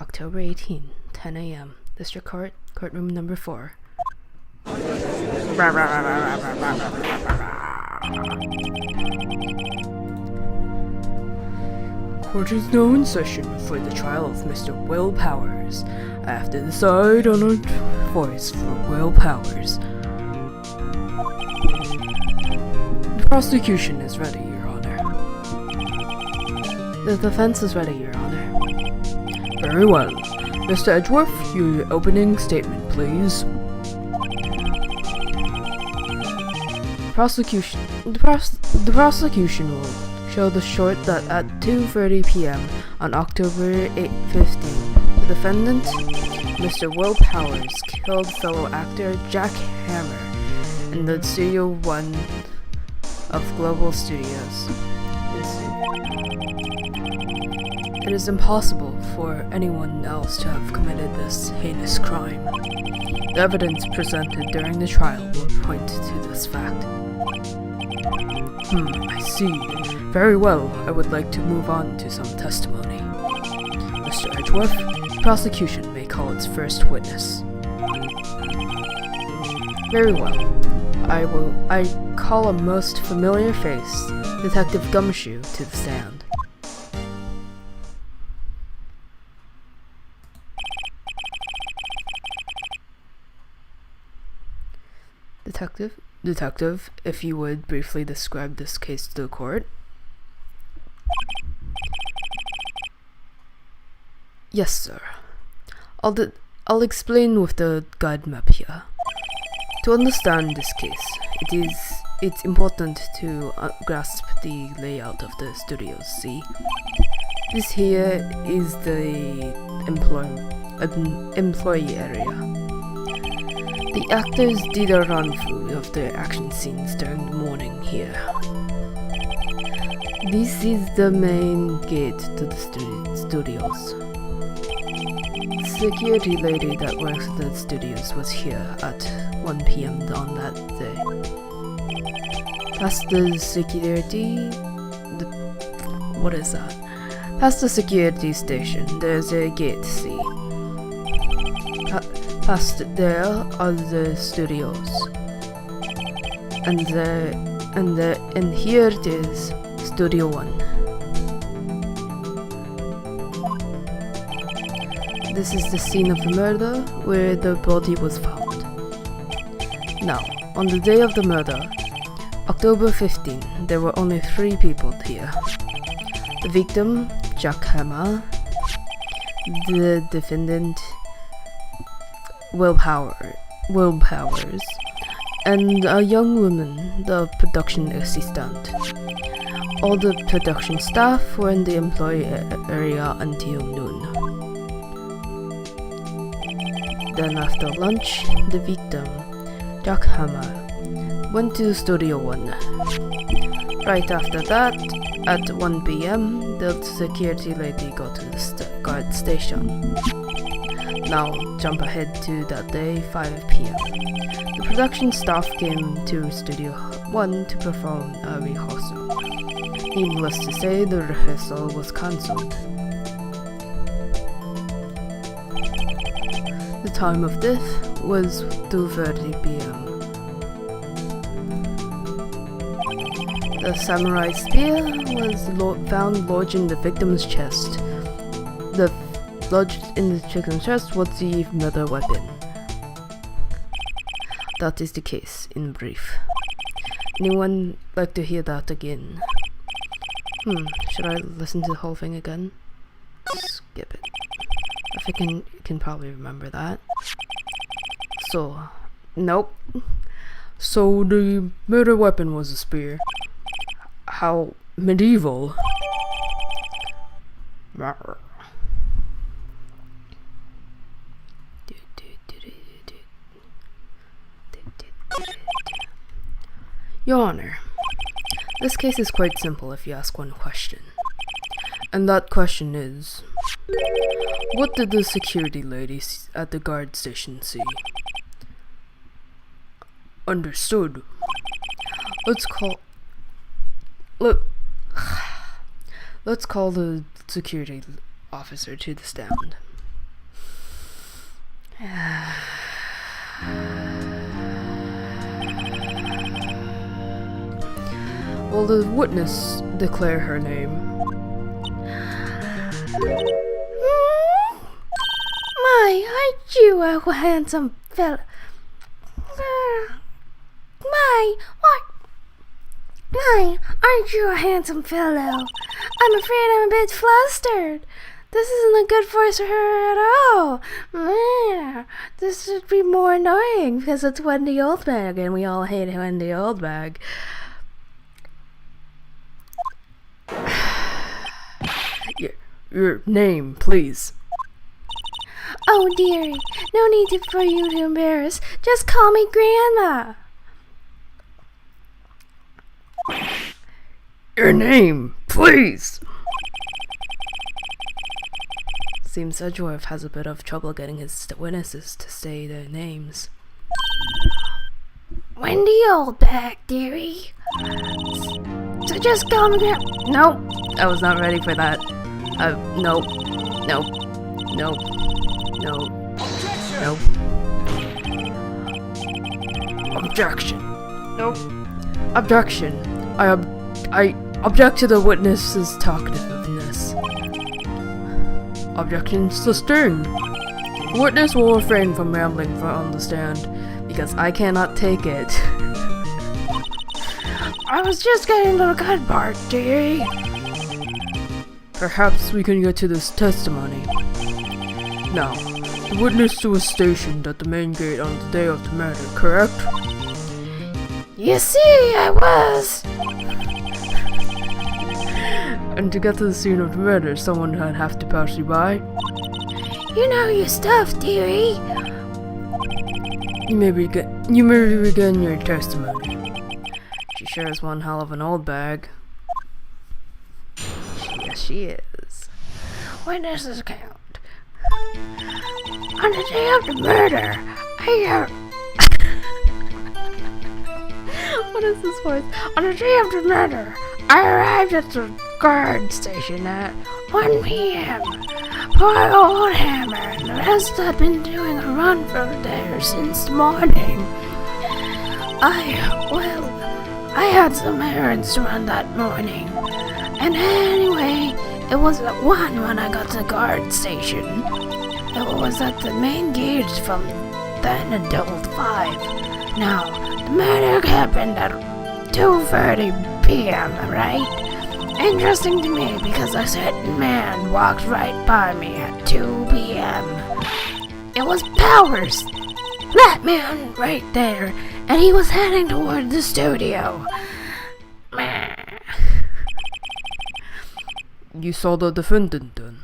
October 18, 10 a.m. District Court, Courtroom Number 4. Court is now in session for the trial of Mr. Will Powers. I have to decide on a voice for Will Powers. The prosecution is ready, Your Honor. The defense is ready, Your Honor. Very well. Mr. Edgeworth, your opening statement, please. The prosecution will show the short that at 2:30 p.m. on October 15, the defendant, Mr. Will Powers, killed fellow actor Jack Hammer in the Studio 1 of Global Studios. It is impossible for anyone else to have committed this heinous crime. The evidence presented during the trial will point to this fact. I see. Very well, I would like to move on to some testimony. Mr. Edgeworth, the prosecution may call its first witness. Very well. I call a most familiar face, Detective Gumshoe, to the stand. Detective, if you would briefly describe this case to the court. Yes, sir. I'll explain with the guide map here. To understand this case, it's important to grasp the layout of the studios. See, this here is the employee area. The actors did a run-through of their action scenes during the morning here. This is the main gate to the studios. The security lady that works at the studios was here at 1 p.m. on that day. Past the security... what is that? Past the security station, there's a gate, see? Past there are the studios, and here it is, Studio 1. This is the scene of the murder where the body was found. Now, on the day of the murder, October 15, there were only 3 people here. The victim, Jack Hammer, the defendant, Will Powers, and a young woman, the production assistant. All the production staff were in the employee area until noon. Then after lunch, the victim, Jack Hammer, went to Studio 1. Right after that, at 1 p.m., the security lady got to the guard station. Now, jump ahead to that day, 5 p.m. The production staff came to Studio 1 to perform a rehearsal. Needless to say, the rehearsal was cancelled. The time of death was 2:30 p.m. The samurai spear was found lodged in the victim's chest. Lodged in the victim's chest was the murder weapon. That is the case, in brief. Anyone like to hear that again? Should I listen to the whole thing again? Skip it. I think you can probably remember that. So, nope. So the murder weapon was a spear. How medieval. Your Honor, this case is quite simple if you ask one question. And that question is, what did the security ladies at the guard station see? Understood. Let's call the security officer to the stand. Will the witness declare her name? My, aren't you a handsome fella? My, aren't you a handsome fellow? I'm afraid I'm a bit flustered. This isn't a good voice for her at all. This should be more annoying because it's Wendy Oldbag and we all hate Wendy Oldbag. Your name, please. Oh dearie, no need for you to embarrass. Just call me Grandma. Your name, please. Seems Edgeworth has a bit of trouble getting his witnesses to say their names. Wendy Oldbag, dearie. So just call me Grandma. Nope, I was not ready for that. Nope. Objection. Nope. Objection. I object to the witness's talkativeness. Objection sustained. The witness will refrain from rambling on the stand because I cannot take it. I was just getting to the good part, dearie. Perhaps we can get to this testimony. Now, the witness was stationed at the main gate on the day of the murder, correct? You see, I was. And to get to the scene of the murder, someone would have to pass you by? You know your stuff, dearie. You may begin your testimony. She sure is one hell of an old bag. Yes, she is. Witnesses count. On the day of the murder, What is this voice? On the day of the murder, I arrived at the guard station at 1 p.m. Poor old Hammer and the rest had been doing a run for there since the morning. I had some errands to run that morning. And anyway, it was at 1 when I got to the guard station. It was at the main gate from then until 5. Now, the murder happened at 2:30 p.m., right? Interesting to me because a certain man walked right by me at 2 p.m. It was Powers. That man right there, and he was heading toward the studio. You saw the defendant then?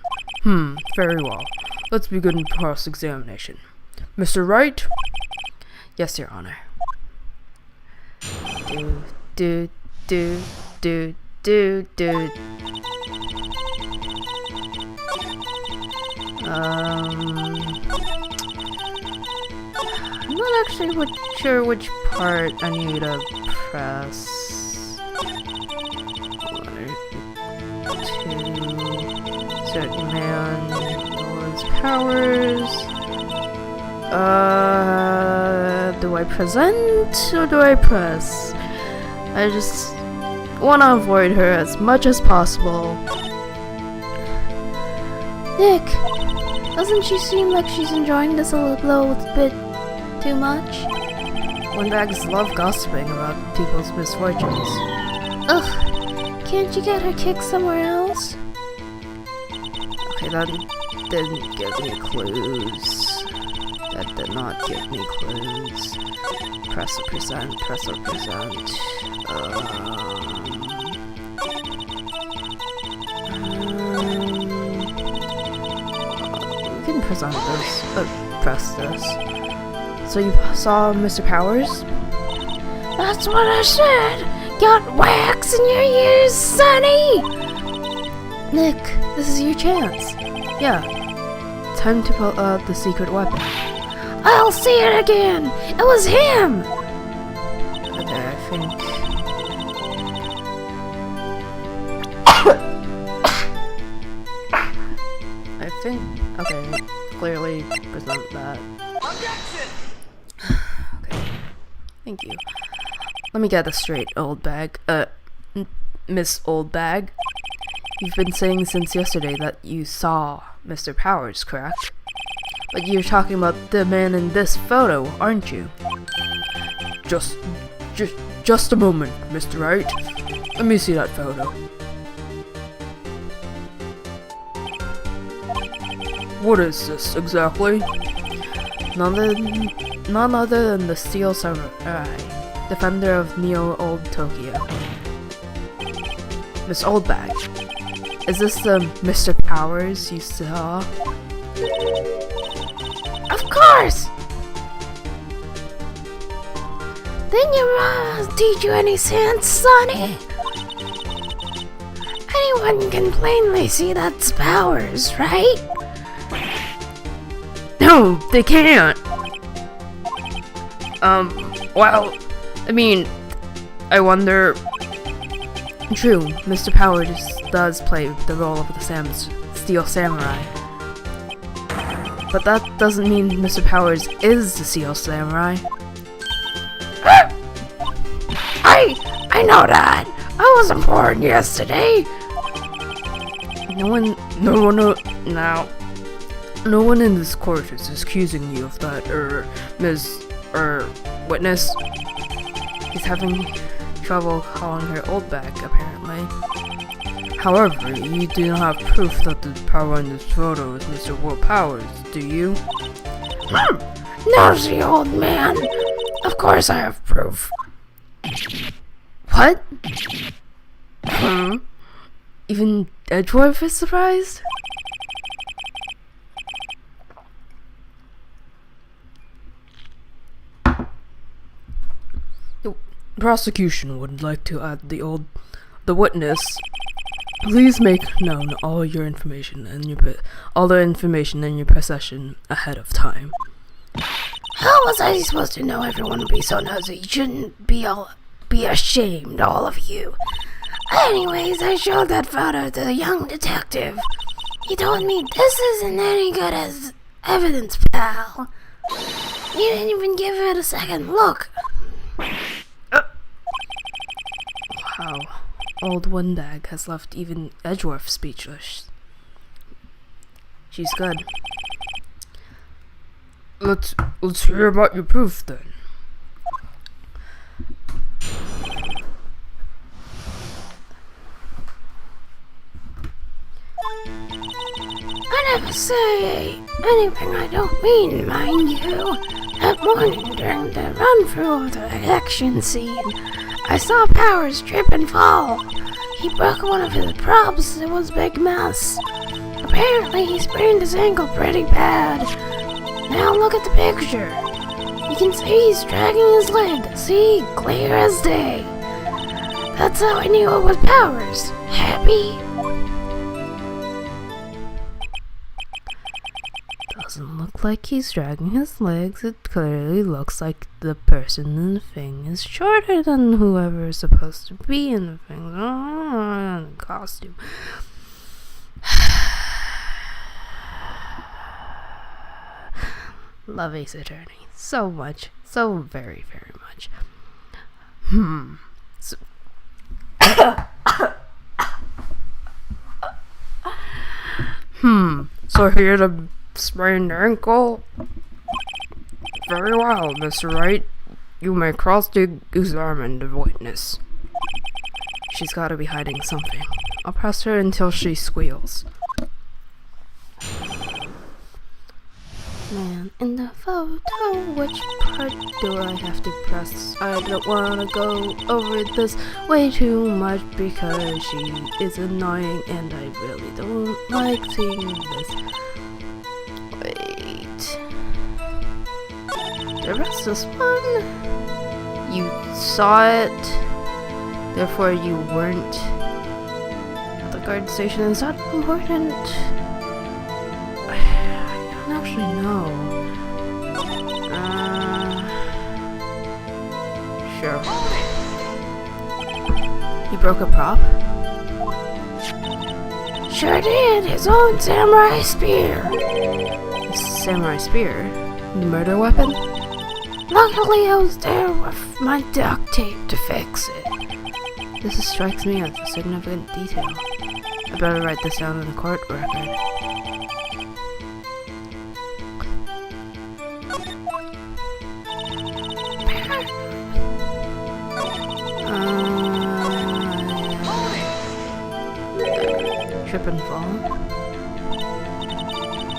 Very well. Let's begin cross-examination. Mr. Wright? Yes, Your Honor. Do. I'm not actually sure which part I need to press. Certain man was Powers. Do I present or do I press? I just want to avoid her as much as possible. Nick, doesn't she seem like she's enjoying this a little bit too much? Windbags love gossiping about people's misfortunes. Ugh, can't you get her kicked somewhere else? Okay, that didn't give me clues. That did not give me clues. Press or present. We can present this, press this. So you saw Mr. Powers? That's what I said! Got wax in your ears, sonny! Nick, this is your chance. Yeah. Time to pull out the secret weapon. I'll see it again! It was him! Okay, I think... okay, clearly present that. Objection! Okay, thank you. Let me get this straight, old bag. Miss Old Bag. You've been saying since yesterday that you saw Mr. Powers, correct? But you're talking about the man in this photo, aren't you? Just a moment, Mr. Wright. Let me see that photo. What is this exactly? None other than the Steel Samurai, defender of Neo Old Tokyo. Miss Oldbag, is this the Mr. Powers you saw? Of course! Didn't your mom teach you any sense, sonny? Anyone can plainly see that's Powers, right? No, they can't! Well, I mean, I wonder... True, Mr. Powers does play the role of the Steel Samurai. But that doesn't mean Mr. Powers is the Steel Samurai. I know that! I wasn't born yesterday! No one in this court is accusing you of that, witness. He's having trouble calling her old back, apparently. However, you do not have proof that the power in this photo is Mr. Will Powers, do you? Nosy old man! Of course I have proof. What? Even Edgeworth is surprised? The prosecution would like to add the witness. Please make known all the information in your possession ahead of time. How was I supposed to know everyone would be so nosy? You shouldn't be ashamed, all of you. Anyways, I showed that photo to the young detective. He told me this isn't any good as evidence, pal. You didn't even give it a second look. Wow. Old Windbag has left even Edgeworth speechless. She's good. Let's hear about your proof then. never say anything I don't mean, mind you. That morning during the run-through of the action scene, I saw Powers trip and fall. He broke one of his props. It was a big mess. Apparently, he sprained his ankle pretty bad. Now look at the picture. You can see he's dragging his leg. See? Clear as day. That's how I knew it was Powers. Happy? Doesn't look like he's dragging his legs. It clearly looks like the person in the thing is shorter than whoever is supposed to be in the thing. The costume. Love Ace Attorney so much. So very, very much. So so he had a sprained ankle? Very well, Mr. Wright. You may cross the examine the witness. She's gotta be hiding something. I'll press her until she squeals. Man in the photo, which part do I have to press? I don't wanna go over this way too much because she is annoying and I really don't like seeing this. Wait. Did I press this one? You saw it, therefore you weren't at the guard station. Is that important? Actually, no. Sure. He broke a prop? Sure did. His own samurai spear. Samurai spear? The murder weapon? Luckily, I was there with my duct tape to fix it. This strikes me as a significant detail. I better write this down in the court record. Trip and fall?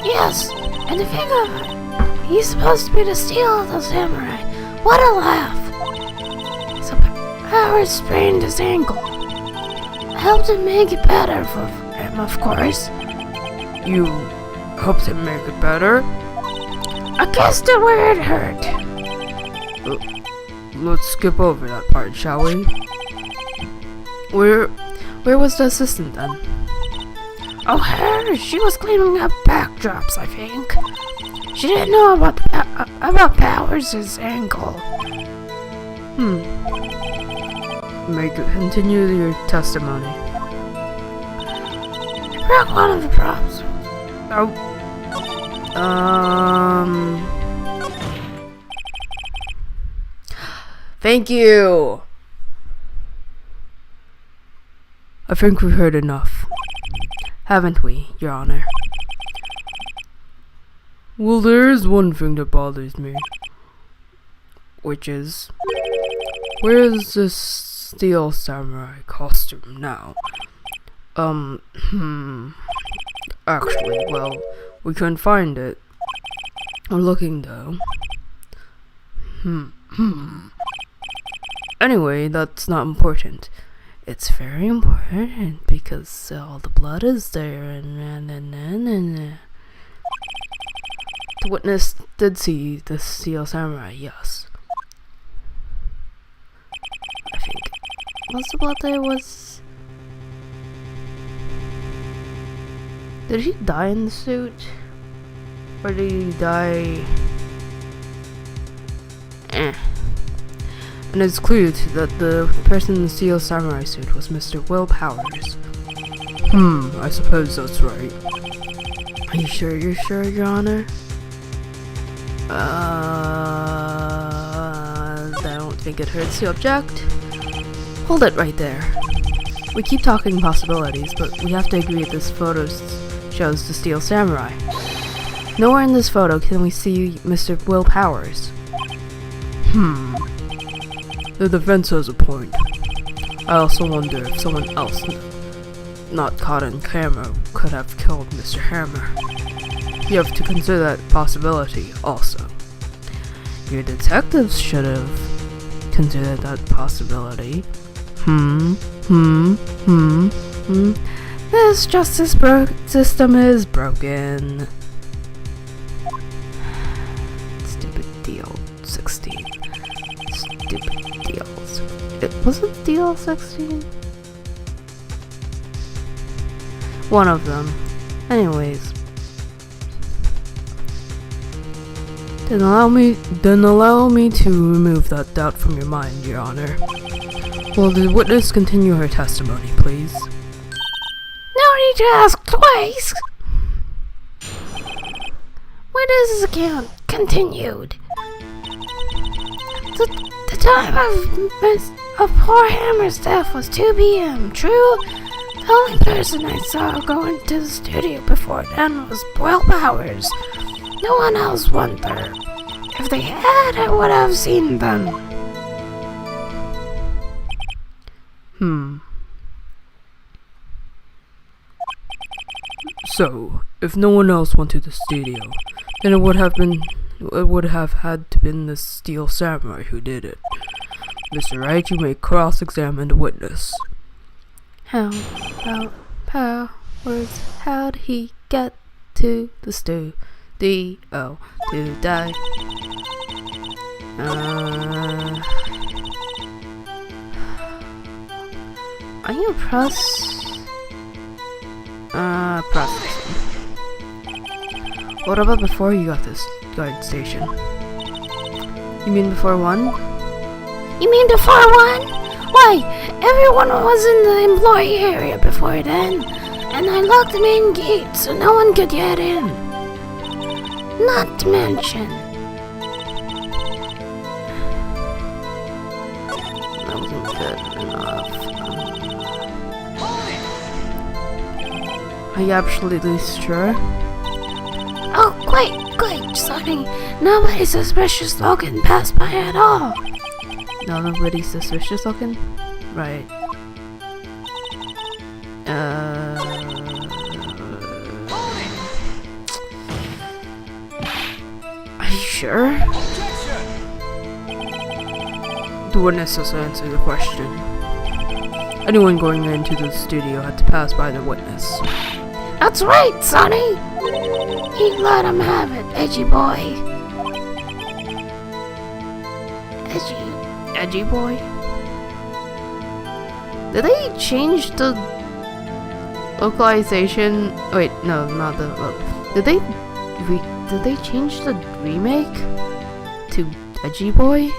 Yes, and the thing of it, he's supposed to be the steel of the samurai. What a laugh! So Howard sprained his ankle. I helped him make it better for him, of course. You helped him make it better? I guessed it where it hurt. Let's skip over that part, shall we? Where was the assistant then? Oh, her? She was cleaning up backdrops, I think. She didn't know about Powers' ankle. Continue your testimony. I broke one of the props. Oh. Thank you! I think we've heard enough. Haven't we, Your Honor? Well, there is one thing that bothers me. Which is... where is this steel samurai costume now? Actually, well, we couldn't find it. I'm looking though. Anyway, that's not important. It's very important because all the blood is there and the witness did see the steel samurai, yes. I think. Was the blood there was... Did he die in the suit? Or did he die... And it's clear that the person in the steel samurai suit was Mr. Will Powers. I suppose that's right. Are you sure you're sure, Your Honor? I don't think it hurts to object. Hold it right there. We keep talking possibilities, but we have to agree that this photo shows the steel samurai. Nowhere in this photo can we see Mr. Will Powers. The defense has a point. I also wonder if someone else, not caught on camera, could have killed Mr. Hammer. You have to consider that possibility also. Your detectives should have considered that possibility. This justice system is broken. Stupid DL16. Stupid DL16. Was it DL16? One of them. Anyways. Then allow me to remove that doubt from your mind, Your Honor. Will the witness continue her testimony, please? No need to ask twice. Witness's account continued. The time of poor Hammer's death was 2 p.m. True, the only person I saw going to the studio before then was Will Powers. No one else went there. If they had, I would have seen them. So, if no one else went to the studio, then it would have had to been the Steel Samurai who did it. Mr. Wright, you may cross-examine the witness. How about Powers? How'd he get to the studio to die? Are you processing? What about before you got this guard station? You mean before 1? You mean before 1? Why, everyone was in the employee area before then, and I locked the main gate so no one could get in. Not to mention, that wasn't good enough. Are you absolutely sure? oh, quite, Sonny. Nobody suspicious looking passed by at all. No, nobody's suspicious looking? Right. Are you sure? The witness has answered the question. Anyone going into the studio had to pass by the witness. That's right, Sonny. He let him have it, edgy boy. Edgy boy? Did they change the localization? Wait, no, not the. Did they change the remake to Edgy Boy?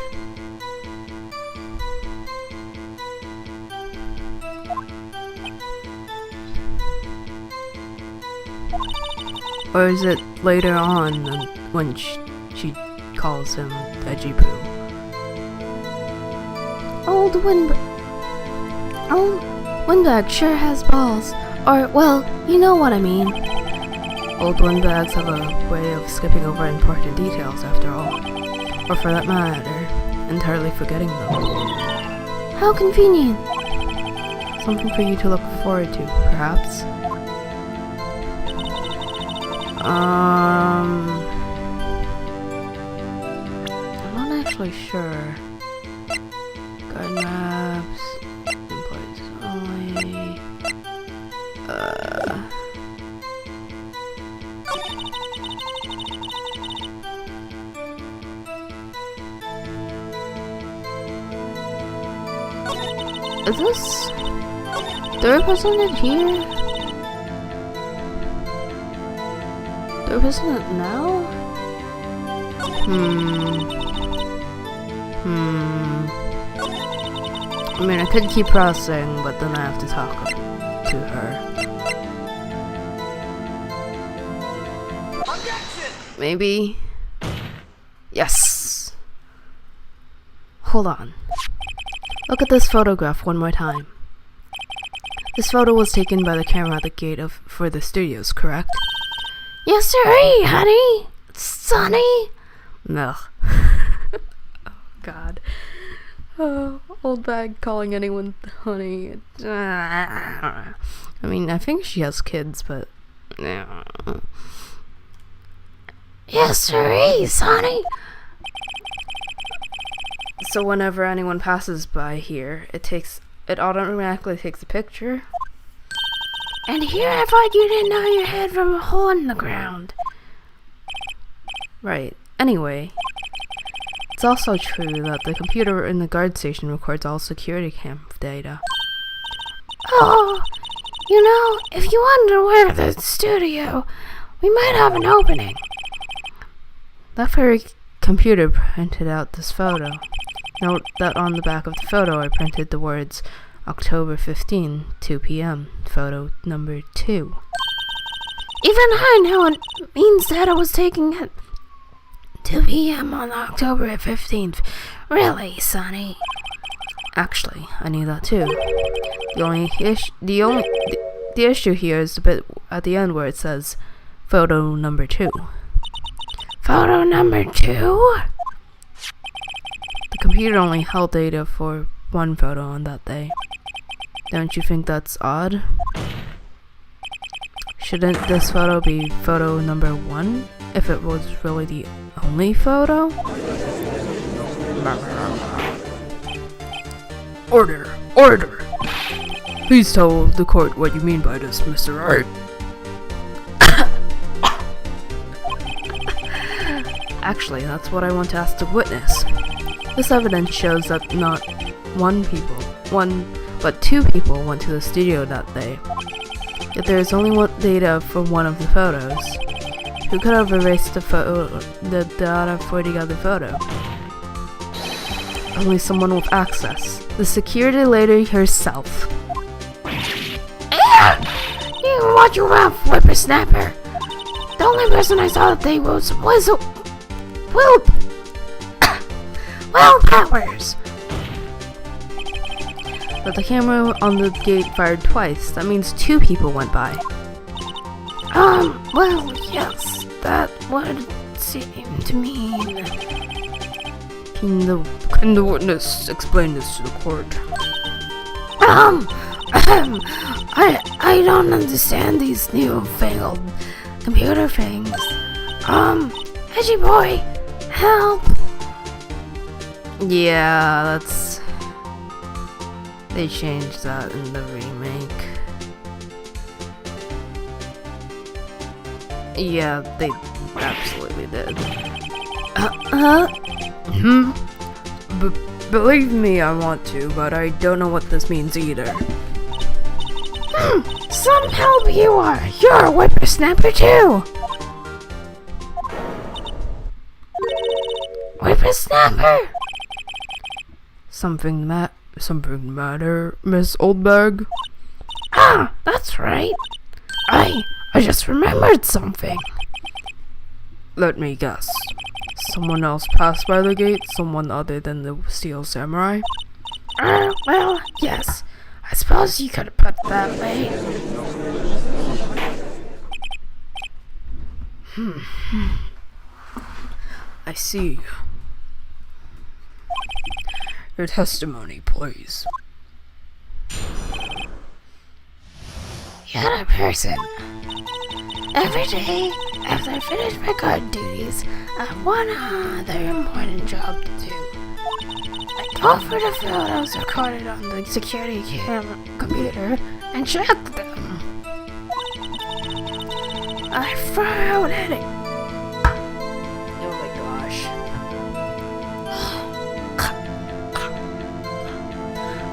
Or is it later on when she calls him Edgy Poo? Old Windbag sure has balls. Or, well, you know what I mean. Old windbags have a way of skipping over important details, after all. Or for that matter, entirely forgetting them. How convenient. Something for you to look forward to, perhaps? I'm not actually sure. Guide maps, employees only. Is this the representative here? The representative now? I mean, I could keep processing, but then I have to talk to her. Maybe? Yes! Hold on. Look at this photograph one more time. This photo was taken by the camera at the gate for the studios, correct? Yes, sirree, honey. Sonny. No. Oh, God. Oh, old bag calling anyone honey. I mean, I think she has kids, but Yes, sirree, Sonny. So whenever anyone passes by here, it automatically takes a picture. And here I thought you didn't know your head from a hole in the ground. Right. Anyway, it's also true that the computer in the guard station records all security cam data. Oh, if you wonder where the studio, we might have an opening. That very computer printed out this photo. Note that on the back of the photo I printed the words October 15, 2 p.m., photo number 2. Even I know it means that I was taken at 2 p.m. on October 15th. Really, Sonny? Actually, I knew that too. The issue here is the bit at the end where it says photo number 2. Photo number 2? The computer only held data for one photo on that day. Don't you think that's odd? Shouldn't this photo be photo number 1 if it was really the only photo? Order! Order! Please tell the court what you mean by this, Mr. Art. Actually, that's what I want to ask the witness. This evidence shows that not but two people went to the studio that day. Yet there is only one data for one of the photos. Who could have erased the data for the other photo? Only someone with access. The security lady herself. You watch your mouth, whippersnapper. The only person I saw that day was Will Powers. But the camera on the gate fired twice. That means 2 people went by. Well, yes, that would seem to mean. Can the witness explain this to the court? I don't understand these newfangled computer things. Edgy boy, help! Yeah, they changed that in the remake. Yeah, they absolutely did. Believe me, I want to, but I don't know what this means either. Some help you are! You're a whippersnapper too! Whippersnapper! Something matter, Miss Oldbag? Ah, that's right. I just remembered something. Let me guess. Someone else passed by the gate? Someone other than the Steel Samurai? Well, yes. I suppose you could have put it that way. I see. Your testimony, please. You're a person. Every day, after I finish my guard duties, I have one other important job to do. I go for the photos recorded on the security computer and check them. I throw out any. Oh my gosh.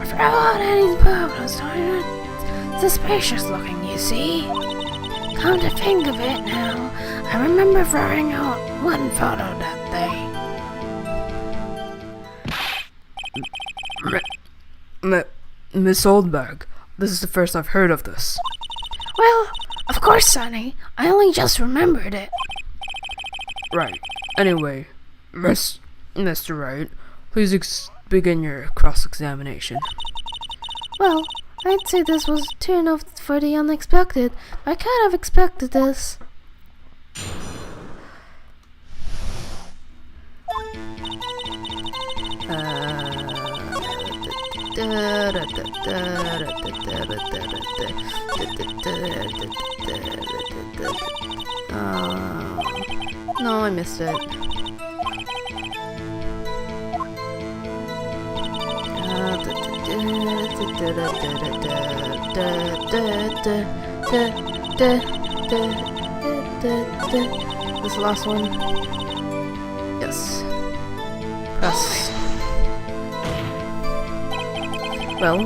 I throw out any photos. Suspicious looking, you see? Come to think of it now, I remember throwing out one photo that day. Miss Oldberg, this is the first I've heard of this. Well, of course, Sonny. I only just remembered it. Right. Anyway, Mr. Wright, please begin your cross-examination. Well, I'd say this was too enough for the unexpected. I kind of expected this. No, I missed it. This is the last one. Yes. Press. Well,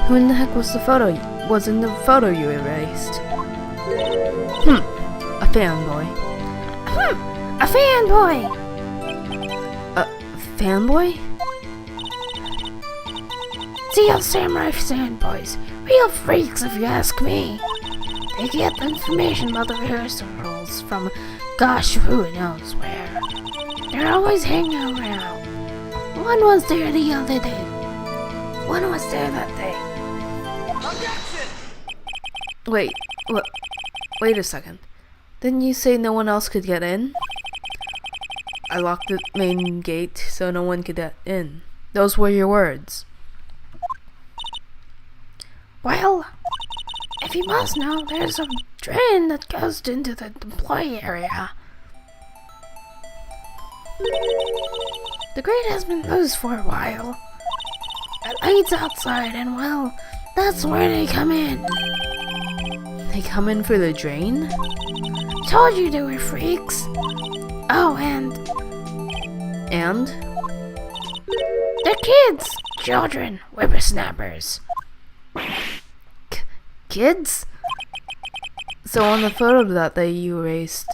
who in the heck was the photo? Was in the photo you erased? A fanboy. A fanboy! A fanboy? Steel Samurai fanboys. Real freaks, if you ask me. They get the information about the rehearsal rules from gosh who knows where. They're always hanging around. One was there the other day. One was there that day. Wait, what? Wait a second. Didn't you say no one else could get in? I locked the main gate so no one could get in. Those were your words. Well, if you must know, there's a drain that goes into the employee area. The grate has been closed for a while. It leads outside, and well, that's where they come in. They come in for the drain? Told you they were freaks. Oh, and they're kids, children, whippersnappers. Kids? So on the photo that you erased,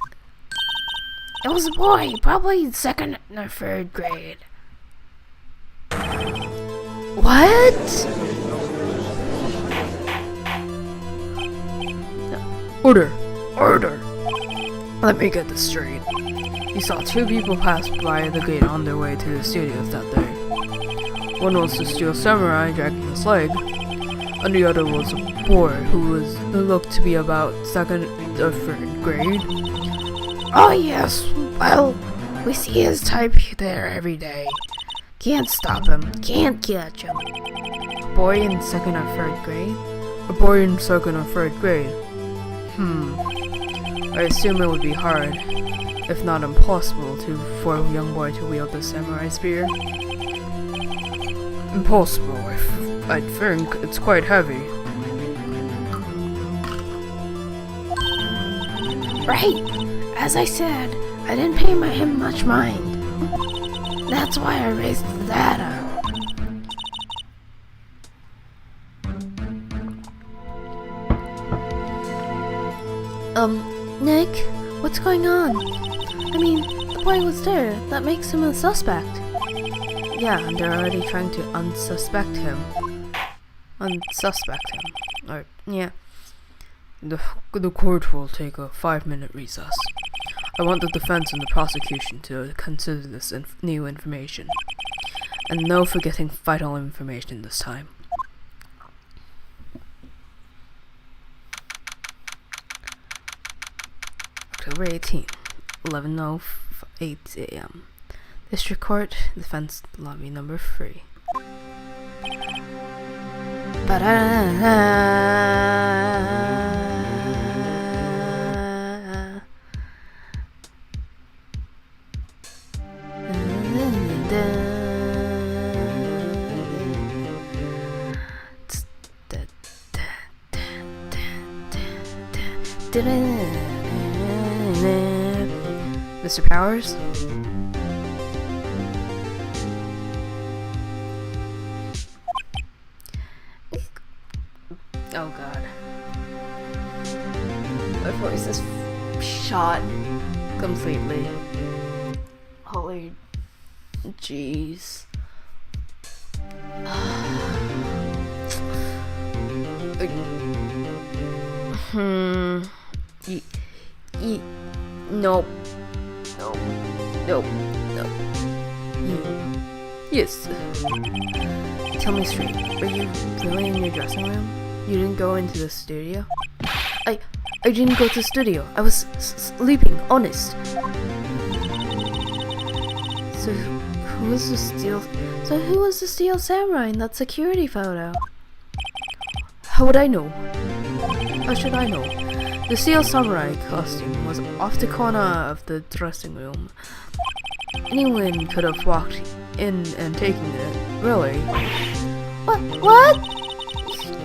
It was a boy, probably second or third grade. what? Order! Order! Let me get this straight. You saw two people pass by the gate on their way to the studios that day. One was the Steel Samurai dragging his leg, and the other was a boy who looked to be about second or third grade. Oh yes, well, we see his type there every day. Can't stop him, can't catch him. Boy in second or third grade? A boy in second or third grade? I assume it would be hard, if not impossible, for a young boy to wield the samurai spear. Impossible, I think. It's quite heavy. Right, as I said, I didn't pay him much mind. That's why I raised the data. Nick, what's going on? I mean, the boy was there. That makes him a suspect. Yeah, and they're already trying to unsuspect him. Or, yeah. The court will take a 5-minute recess. I want the defense and the prosecution to consider this new information. And no forgetting vital information this time. October 18, 11:08 a.m. District Court, Defense Lobby number 3. Mr. Powers? Oh god. My voice is shot completely. Holy jeez. Nope. Nope. Yes. Tell me straight, were you really in your dressing room? You didn't go into the studio? I didn't go to the studio. I was sleeping, honest. So who was the Steel Samurai in that security photo? How would I know? How should I know? The steel samurai costume was off the corner of the dressing room. Anyone could have walked in and taken it, really. What?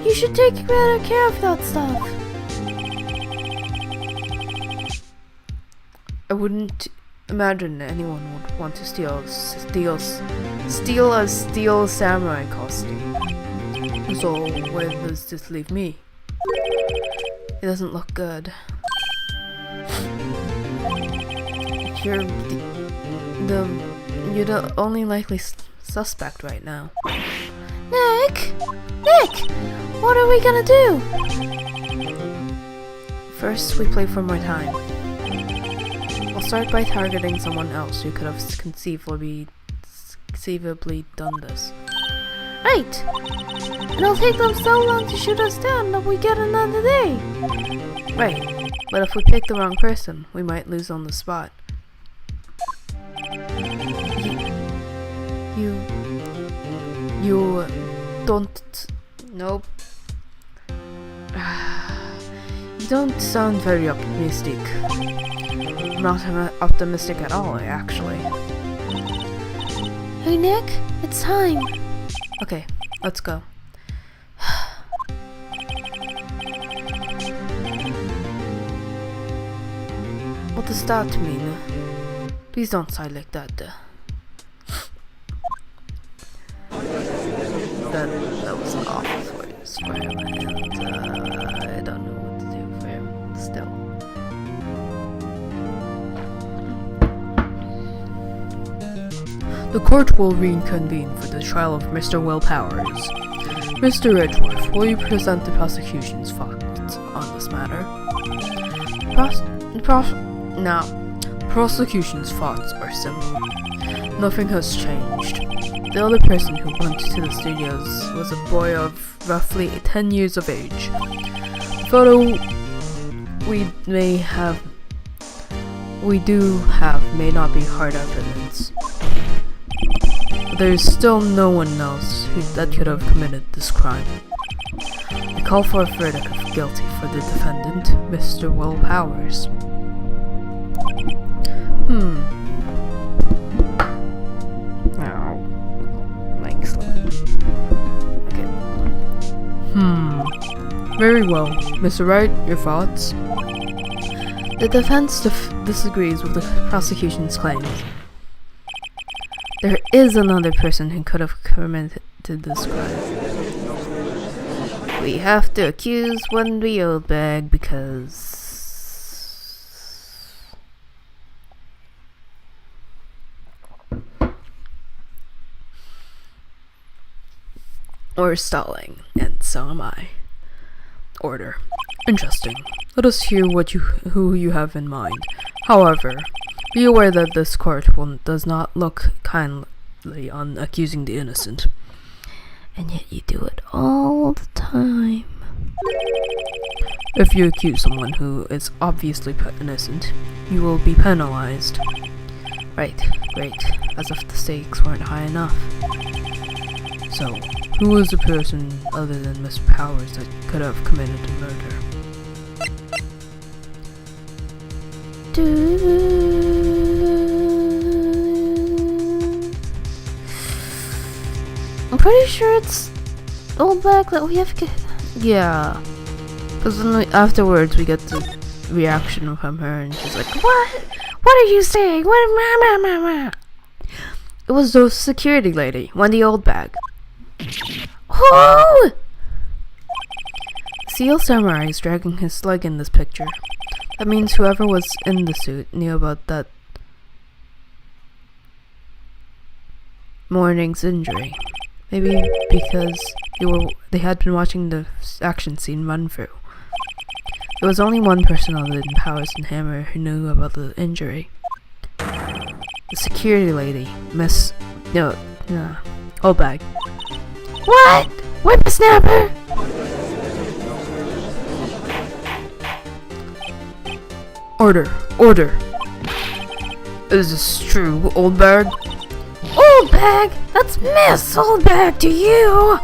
You should take better care of that stuff. I wouldn't imagine anyone would want to steal a steel samurai costume. So where does this leave me? It doesn't look good. You're the only likely suspect right now. Nick, what are we gonna do? First, we play for more time. I'll start by targeting someone else who could have conceivably done this. Right. And it'll take them so long to shoot us down that we get another day. Right. But if we pick the wrong person, we might lose on the spot. You don't... Nope. You don't sound very optimistic. I'm not optimistic at all, actually. Hey Nick, it's time. Okay, let's go. What does that mean? Please don't sigh like that. That was an awful choice for him, and I don't know what to do for him still. The court will reconvene for the trial of Mr. Will Powers. Mr. Edgeworth, will you present the prosecution's facts on this matter? Prosecution's thoughts are simple. Nothing has changed. The other person who went to the studios was a boy of roughly 10 years of age. The photo we do have may not be hard evidence. There's still no one else that could have committed this crime. I call for a verdict of guilty for the defendant, Mr. Will Powers. Excellent. Okay. Very well. Mr. Wright, your thoughts? The defense disagrees with the prosecution's claims. There is another person who could have committed this crime. We have to accuse Wendy Oldbag because... Or stalling, and so am I. Order. Interesting. Let us hear who you have in mind. However, be aware that this court does not look kindly on accusing the innocent. And yet you do it all the time. If you accuse someone who is obviously innocent, you will be penalized. Right, great. As if the stakes weren't high enough. So, who was the person other than Miss Powers that could have committed the murder? I'm pretty sure it's Oldbag that we have to get. Yeah. Because then afterwards we get the reaction from her and she's like, What? What are you saying? What? It was the security lady, Wendy Oldbag. Who? Seal Samurai is dragging his leg in this picture. That means whoever was in the suit knew about that morning's injury. Maybe because they had been watching the action scene run through. There was only one person other than Powers and Hammer who knew about the injury. The security lady, Miss... No, Oldbag. What? Whippersnapper? Order. Is this true, Oldbag? Oldbag? That's Miss Oldbag to you!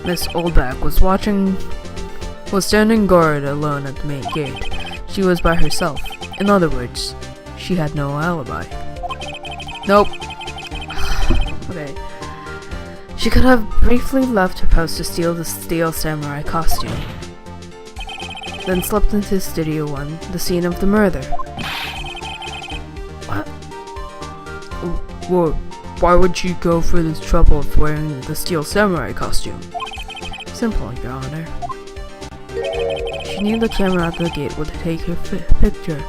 Miss Oldbag was watching was standing guard alone at the main gate. She was by herself. In other words, she had no alibi. Nope. Okay. She could have briefly left her post to steal the steel samurai costume, then slipped into Studio 1, the scene of the murder. What? Why would she go for this trouble of wearing the steel samurai costume? Simple, Your Honor. She knew the camera at the gate would take her picture.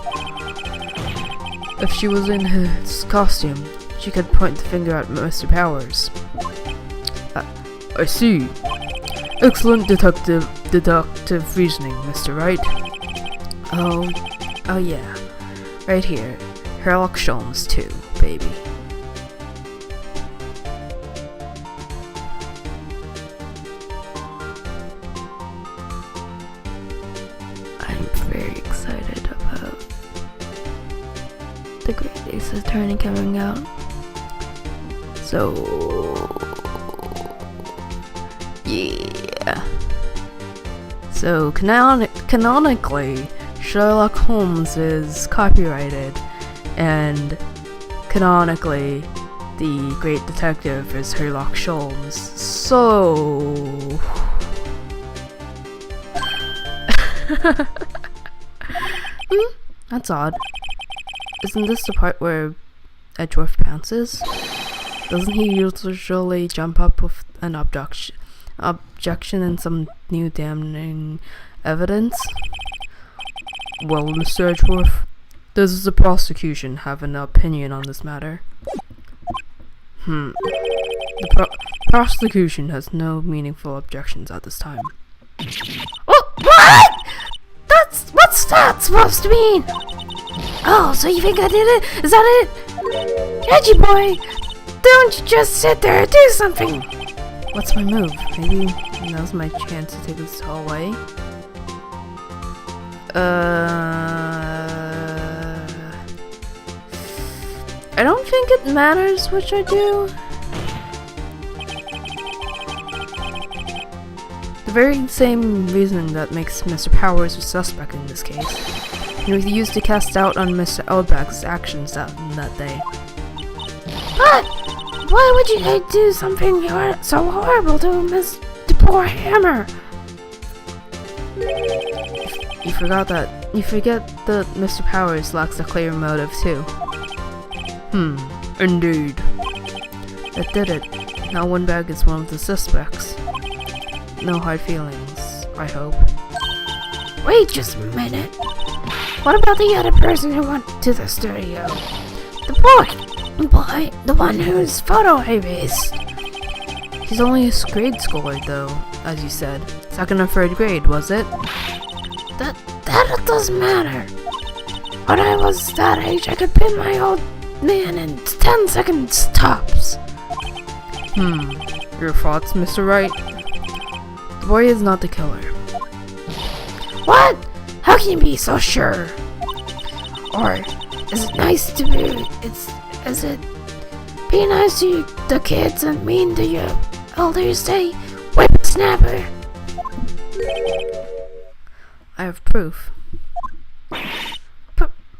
If she was in his costume, she could point the finger at Mr. Powers. I see. Excellent deductive reasoning, Mr. Wright. Oh yeah. Right here. Sherlock Holmes too, baby. I'm very excited about the Great Ace Attorney coming out. So yeah. So canonically, Sherlock Holmes is copyrighted, and canonically, the Great Detective is Sherlock Holmes. So that's odd. Isn't this the part where Edgeworth pounces? Doesn't he usually jump up with an objection and some new damning evidence? Well, Mr. Edgeworth, does the prosecution have an opinion on this matter? The prosecution has no meaningful objections at this time. What? What's that supposed to mean? Oh, so you think I did it? Is that it? Edgy boy, don't you just sit there and do something. What's my move? Maybe now's my chance to take this all away? I don't think it matters which I do. The very same reasoning that makes Mr. Powers a suspect in this case. He was used to cast doubt on Mr. Eldbeck's actions that day. But why would you do something so horrible to Miss the poor Hammer? You forget that Mr. Powers lacks a clear motive too. Indeed. That did it. Now Windbag is one of the suspects. No hard feelings, I hope. Wait just a minute. What about the other person who went to the studio? The boy, the one whose photo I erased. He's only a grade schooler though, as you said. Second or third grade, was it? That doesn't matter. When I was that age, I could pin my old man in 10 seconds tops. Your thoughts, Mr. Wright? The boy is not the killer. What? How can you be so sure? Or is it nice to be? Is it be nice to the kids and mean to your elders? Say, whippersnapper. I have proof.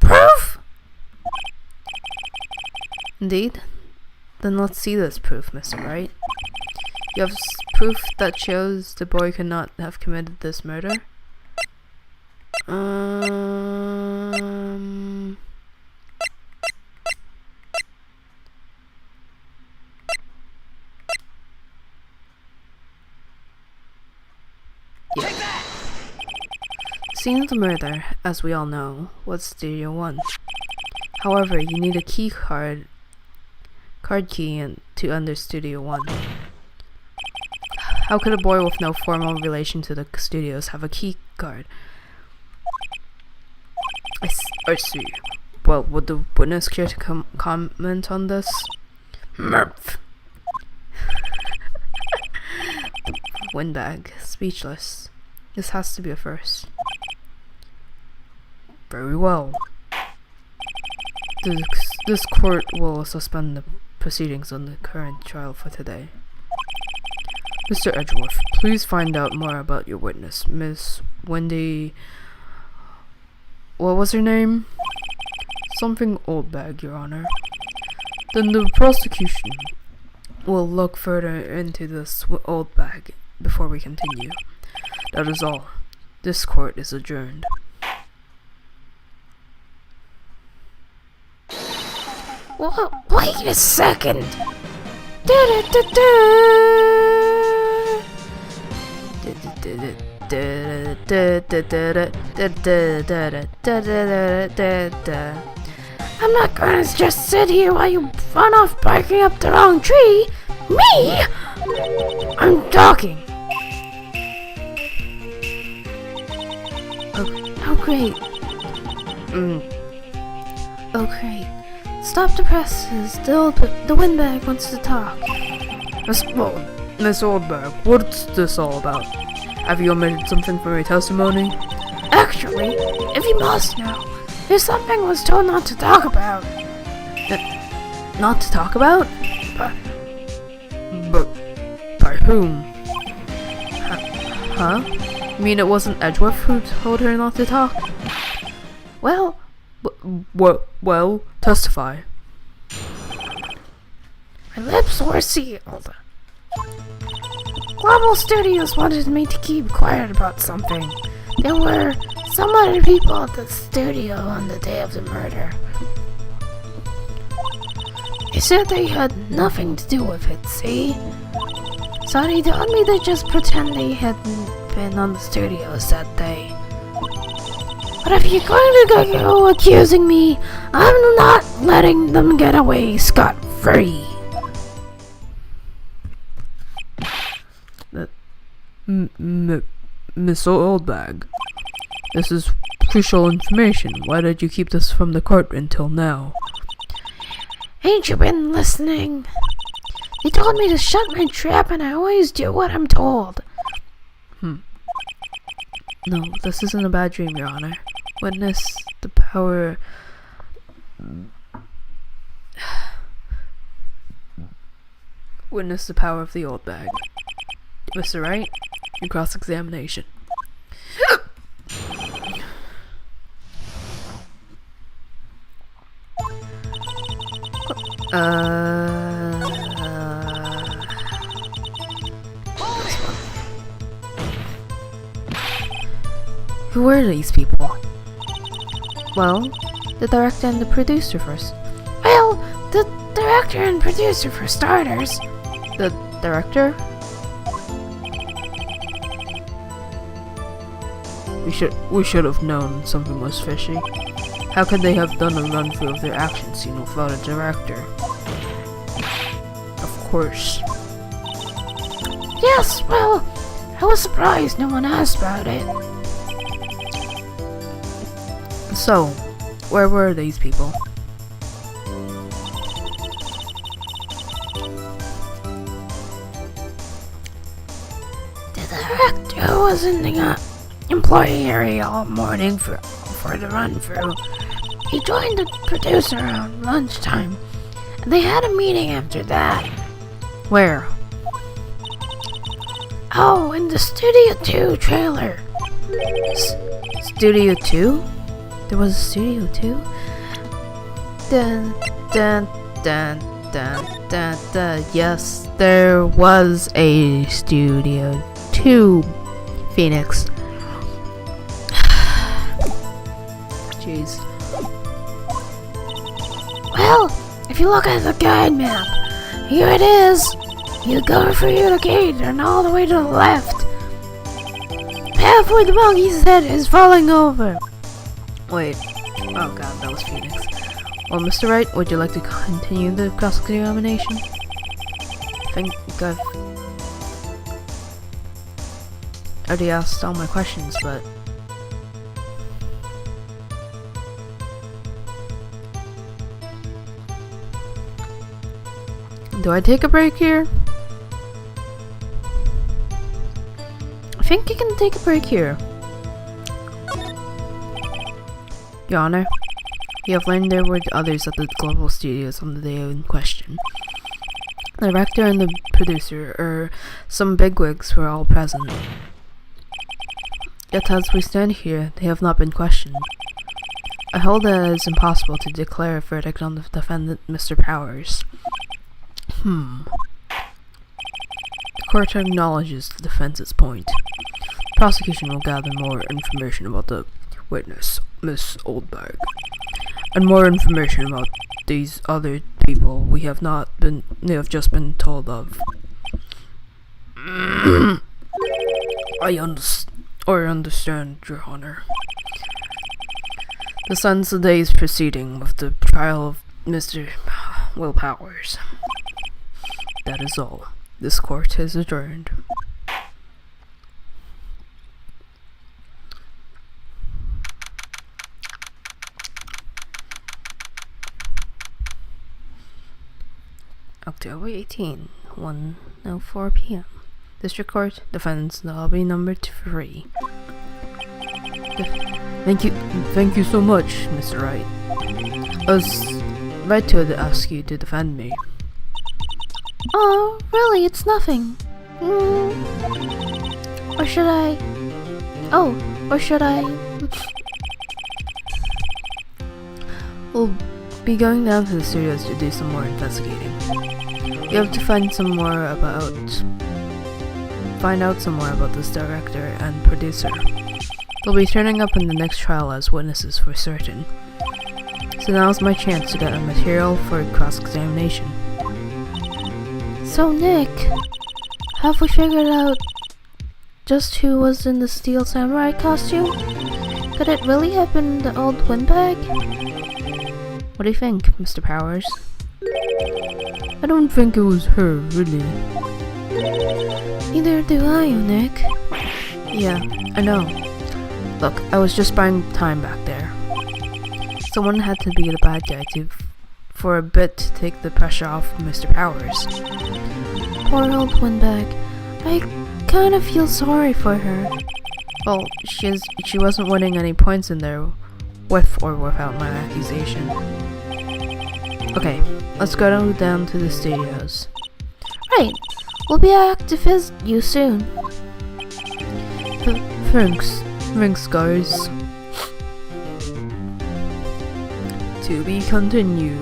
Proof? Indeed? Then let's see this proof, Mr. Wright. You have proof that shows the boy could not have committed this murder? Yeah. The scene of the murder, as we all know, was Studio 1. However, you need a card key to enter Studio 1. How could a boy with no formal relation to the studios have a key card? I see. Well, would the witness care to comment on this? Murph. Windbag, speechless. This has to be a first. Very well. This court will suspend the proceedings on the current trial for today. Mr. Edgeworth, please find out more about your witness, Miss Wendy... What was her name? Something Oldbag, Your Honor. Then the prosecution will look further into this Oldbag before we continue. That is all. This court is adjourned. Wait a second. I'm not gonna just sit here while you run off barking up the wrong tree. Me? I'm talking. Oh great. Oh great. Stop the presses. The windbag wants to talk. Miss Oldberg, what's this all about? Have you omitted something from your testimony? Actually, if you must know, there's something I was told not to talk about. Not to talk about? But By whom? Huh? You mean it wasn't Edgeworth who told her not to talk? well, Well, testify. my lips were sealed. Global Studios wanted me to keep quiet about something. There were some other people at the studio on the day of the murder. They said they had nothing to do with it, see? So they told me to just pretend they hadn't been on the studios that day. But if you're going to go accusing me, I'm not letting them get away scot-free. Miss Oldbag, this is crucial information. Why did you keep this from the court until now? Ain't you been listening? They told me to shut my trap and I always do what I'm told. No, this isn't a bad dream, Your Honor. Witness the power... Witness the power of the Oldbag. Mr. Wright, in cross-examination. Who were these people? Well, the director and the producer first. Well, the director and producer for starters. The director? We should have known something was fishy. How could they have done a run-through of their action scene without a director? Of course. Yes, well, I was surprised no one asked about it. So, where were these people? The director was in the employee area all morning for the run-through. He joined the producer around lunchtime, and they had a meeting after that. Where? Oh, in the Studio 2 trailer. Studio 2? There was a Studio 2? Dun, dun, dun, dun, dun, dun. Yes, there was a Studio 2, Phoenix. Jeez. Well, if you look at the guide map, here it is. You go through the gate and all the way to the left. Path where the monkey's head is falling over. Wait. Oh god, that was Phoenix. Well, Mr. Wright, would you like to continue the cross-examination? I think I've already asked all my questions, but... Do I take a break here? I think you can take a break here. Your Honor, you have learned there were others at the Global Studios on the day in question. The director and the producer, some bigwigs, were all present. Yet as we stand here, they have not been questioned. I hold that it is impossible to declare a verdict on the defendant, Mr. Powers. The court acknowledges the defense's point. Prosecution will gather more information about the witness, Miss Oldbag, and more information about these other people we have just been told of. I understand, Your Honor. The sentence of days proceeding with the trial of Mr. Will Powers. That is all. This court is adjourned. October 18, 1:04 p.m. District Court, Defense Lobby number 3. Thank you so much, Mr. Wright. I was right to ask you to defend me. Oh, really? It's nothing. Or should I? We'll be going down to the studios to do some more investigating. We have to find out some more about this director and producer. They'll be turning up in the next trial as witnesses for certain. So now's my chance to get a material for cross-examination. So Nick, have we figured out just who was in the steel samurai costume? Could it really have been the old windbag? What do you think, Mr. Powers? I don't think it was her, really. Neither do I, Nick. Yeah, I know. Look, I was just buying time back there. Someone had to be the bad guy for a bit to take the pressure off Mr. Powers. Poor old windbag. I kind of feel sorry for her. Well, she wasn't winning any points in there, with or without my accusation. Okay, let's go down to the studios. Right, we'll be back to visit you soon. Thanks guys. To be continued.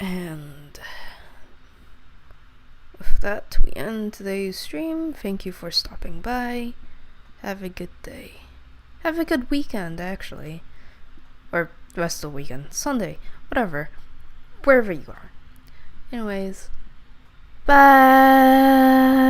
And with that, we end today's stream. Thank you for stopping by. Have a good day. Have a good weekend, actually. Or the rest of the weekend. Sunday. Whatever. Wherever you are. Anyways. Bye!